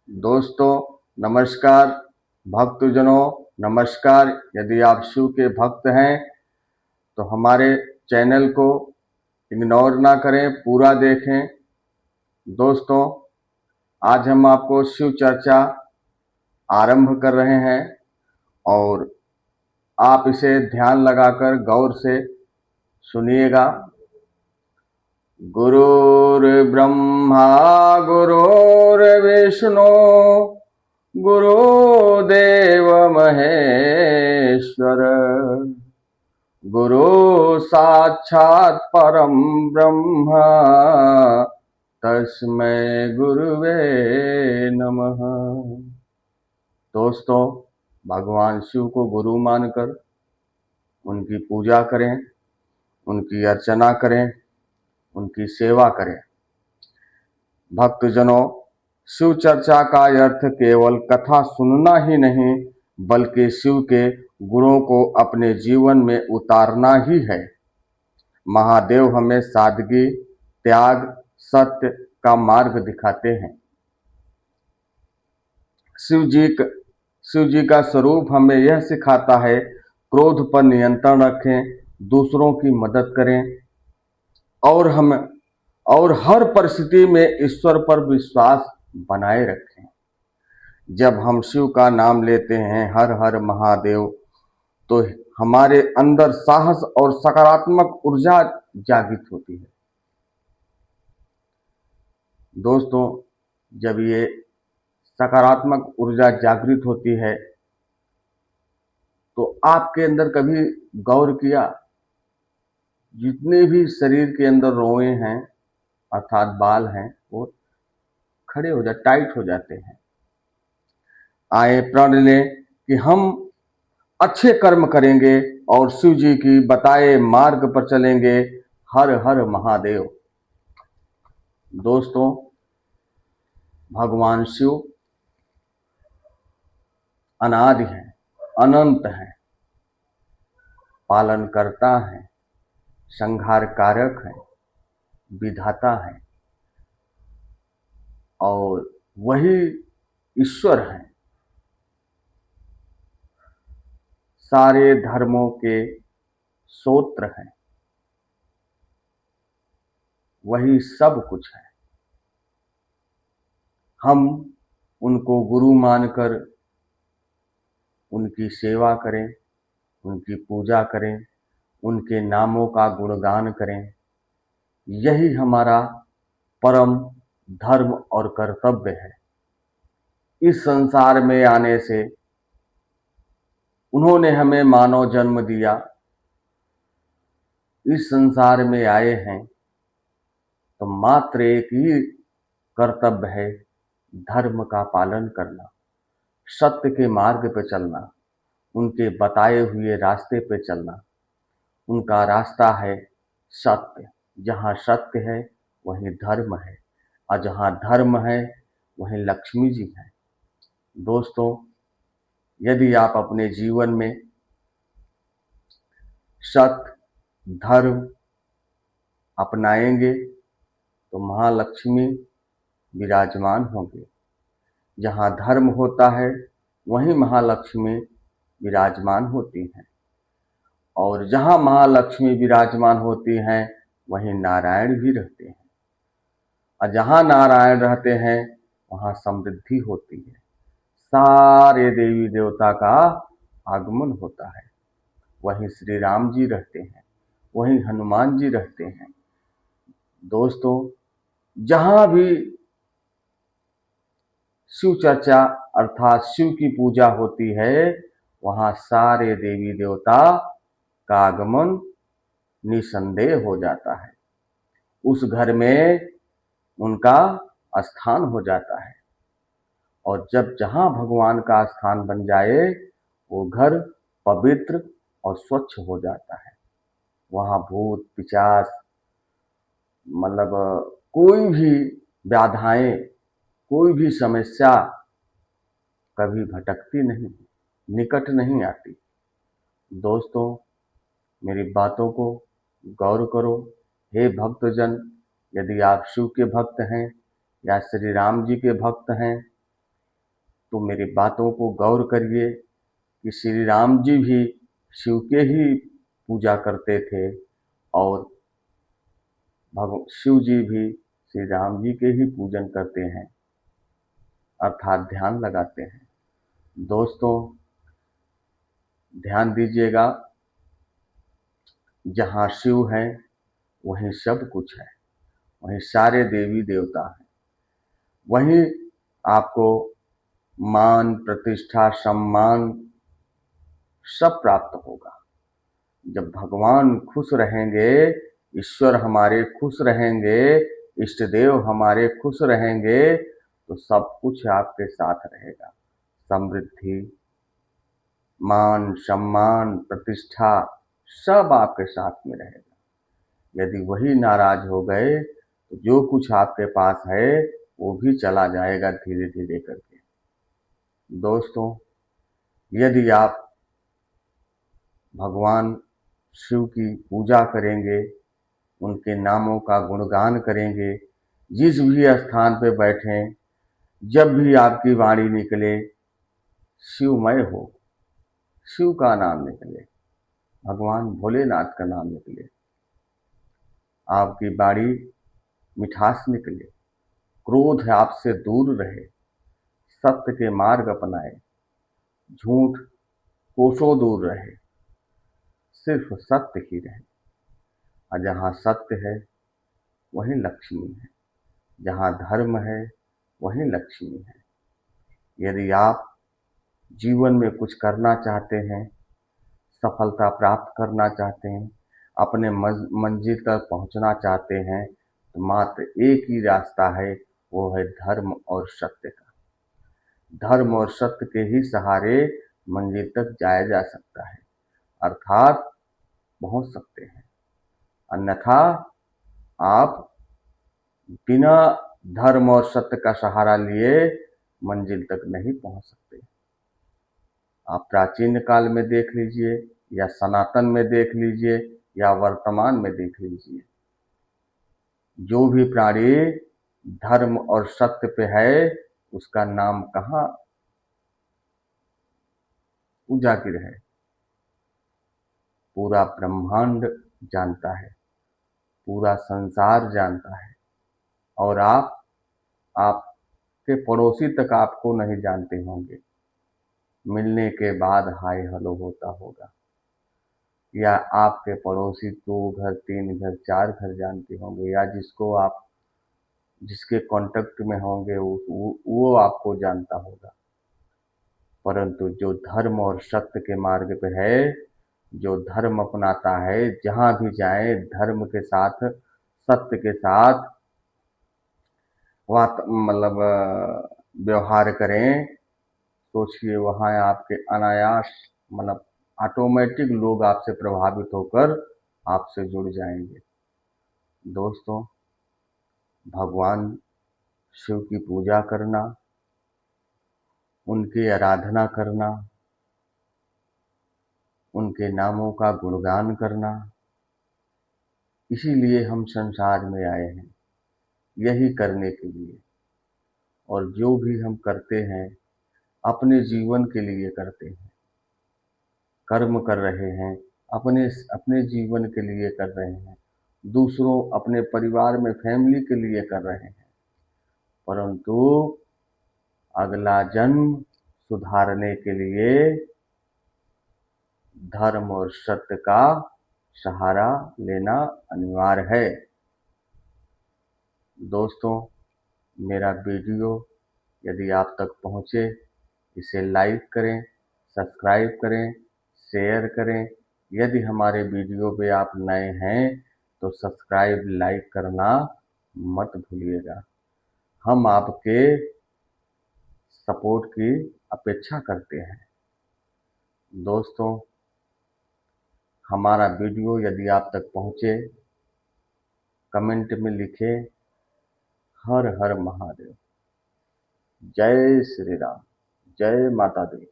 दोस्तों नमस्कार, भक्तजनों नमस्कार। यदि आप शिव के भक्त हैं तो हमारे चैनल को इग्नोर ना करें, पूरा देखें। दोस्तों, आज हम आपको शिव चर्चा आरंभ कर रहे हैं और आप इसे ध्यान लगाकर गौर से सुनिएगा। गुरुर्ब्रह्मा गुरुर्विष्णु गुरुदेव महेश्वर, गुरु साक्षात् परम ब्रह्म, तस्मै गुरुवे नमः। दोस्तों, भगवान शिव को गुरु मानकर उनकी पूजा करें, उनकी अर्चना करें, उनकी सेवा करें। भक्तजनों, शिव चर्चा का अर्थ केवल कथा सुनना ही नहीं, बल्कि शिव के गुणों को अपने जीवन में उतारना ही है। महादेव हमें सादगी, त्याग, सत्य का मार्ग दिखाते हैं। शिव जी का स्वरूप हमें यह सिखाता है, क्रोध पर नियंत्रण रखें, दूसरों की मदद करें और हर परिस्थिति में ईश्वर पर विश्वास बनाए रखें। जब हम शिव का नाम लेते हैं, हर हर महादेव, तो हमारे अंदर साहस और सकारात्मक ऊर्जा जागृत होती है। दोस्तों, जब ये सकारात्मक ऊर्जा जागृत होती है तो आपके अंदर कभी गौर किया, जितने भी शरीर के अंदर रोए हैं अर्थात बाल हैं, वो खड़े हो जाते, टाइट हो जाते हैं। आए प्रण लें कि हम अच्छे कर्म करेंगे और शिव जी की बताए मार्ग पर चलेंगे। हर हर महादेव। दोस्तों, भगवान शिव अनादि है, अनंत है, पालन करता है, संहार कारक है, विधाता है और वही ईश्वर है। सारे धर्मों के सूत्र हैं, वही सब कुछ है। हम उनको गुरु मानकर उनकी सेवा करें, उनकी पूजा करें, उनके नामों का गुणगान करें। यही हमारा परम धर्म और कर्तव्य है। इस संसार में आने से उन्होंने हमें मानव जन्म दिया, इस संसार में आए हैं तो मात्र एक ही कर्तव्य है, धर्म का पालन करना, सत्य के मार्ग पर चलना, उनके बताए हुए रास्ते पर चलना। उनका रास्ता है सत्य। जहाँ सत्य है वहीं धर्म है और जहाँ धर्म है वहीं लक्ष्मी जी है। दोस्तों, यदि आप अपने जीवन में सत्य, धर्म अपनाएंगे तो महालक्ष्मी विराजमान होंगे। जहाँ धर्म होता है वहीं महालक्ष्मी विराजमान होती हैं और जहाँ महालक्ष्मी विराजमान होती हैं वहीं नारायण भी रहते हैं और जहाँ नारायण रहते हैं वहाँ समृद्धि होती है। सारे देवी देवता का आगमन होता है। वहीं श्री राम जी रहते हैं, वहीं हनुमान जी रहते हैं। दोस्तों, जहाँ भी शिव चर्चा अर्थात शिव की पूजा होती है, वहाँ सारे देवी देवता का आगमन निसंदेह हो जाता है। उस घर में उनका स्थान हो जाता है और जब जहाँ भगवान का स्थान बन जाए वो घर पवित्र और स्वच्छ हो जाता है। वहाँ भूत पिशाच मतलब कोई भी बाधाएं, कोई भी समस्या कभी भटकती नहीं, निकट नहीं आती। दोस्तों, मेरी बातों को गौर करो। हे भक्तजन, यदि आप शिव के भक्त हैं या श्री राम जी के भक्त हैं तो मेरी बातों को गौर करिए कि श्री राम जी भी शिव के ही पूजा करते थे और शिव जी भी श्री राम जी के ही पूजन करते हैं, अर्थात ध्यान लगाते हैं। दोस्तों, ध्यान दीजिएगा, जहाँ शिव है वहीं सब कुछ है, वहीं सारे देवी देवता हैं, वहीं आपको मान, प्रतिष्ठा, सम्मान सब प्राप्त होगा। जब भगवान खुश रहेंगे, ईश्वर हमारे खुश रहेंगे, इष्ट देव हमारे खुश रहेंगे, तो सब कुछ आपके साथ रहेगा। समृद्धि, मान, सम्मान, प्रतिष्ठा सब आपके साथ में रहेगा। यदि वही नाराज हो गए तो जो कुछ आपके पास है वो भी चला जाएगा धीरे धीरे करके। दोस्तों, यदि आप भगवान शिव की पूजा करेंगे, उनके नामों का गुणगान करेंगे, जिस भी स्थान पे बैठें, जब भी आपकी वाणी निकले शिवमय हो, शिव का नाम निकले, भगवान भोलेनाथ का नाम निकले, आपकी वाणी मिठास निकले, क्रोध आपसे दूर रहे, सत्य के मार्ग अपनाए, झूठ कोसों दूर रहे, सिर्फ सत्य ही रहे। और जहाँ सत्य है वहीं लक्ष्मी है, जहाँ धर्म है वहीं लक्ष्मी है। यदि आप जीवन में कुछ करना चाहते हैं, सफलता प्राप्त करना चाहते हैं, अपने मंजिल तक पहुंचना चाहते हैं, तो मात्र एक ही रास्ता है, वो है धर्म और सत्य का। धर्म और सत्य के ही सहारे मंजिल तक जाया जा सकता है, अर्थात पहुंच सकते हैं। अन्यथा आप बिना धर्म और सत्य का सहारा लिए मंजिल तक नहीं पहुंच सकते। आप प्राचीन काल में देख लीजिए, या सनातन में देख लीजिए, या वर्तमान में देख लीजिए, जो भी प्राणी धर्म और सत्य पे है उसका नाम कहाँ उजागर है, पूरा ब्रह्मांड जानता है, पूरा संसार जानता है, और आपके पड़ोसी तक आपको नहीं जानते होंगे। मिलने के बाद हाय हेलो होता होगा, या आपके पड़ोसी 2 घर, 3 घर, 4 घर जानते होंगे, या जिसके कांटेक्ट में होंगे वो आपको जानता होगा। परंतु जो धर्म और सत्य के मार्ग पे है, जो धर्म अपनाता है, जहां भी जाए धर्म के साथ, सत्य के साथ मतलब व्यवहार करें, सोचिए वहां आपके अनायास मतलब ऑटोमेटिक लोग आपसे प्रभावित होकर आपसे जुड़ जाएंगे। दोस्तों, भगवान शिव की पूजा करना, उनकी आराधना करना, उनके नामों का गुणगान करना, इसीलिए हम संसार में आए हैं, यही करने के लिए। और जो भी हम करते हैं अपने जीवन के लिए करते हैं, कर्म कर रहे हैं अपने अपने जीवन के लिए कर रहे हैं, दूसरों अपने परिवार में फैमिली के लिए कर रहे हैं, परंतु अगला जन्म सुधारने के लिए धर्म और सत्य का सहारा लेना अनिवार्य है। दोस्तों, मेरा वीडियो यदि आप तक पहुंचे, इसे लाइक करें, सब्सक्राइब करें, शेयर करें। यदि हमारे वीडियो पे आप नए हैं तो सब्सक्राइब, लाइक करना मत भूलिएगा। हम आपके सपोर्ट की अपेक्षा करते हैं। दोस्तों, हमारा वीडियो यदि आप तक पहुंचे, कमेंट में लिखें हर हर महादेव, जय श्री राम, जय माता दी।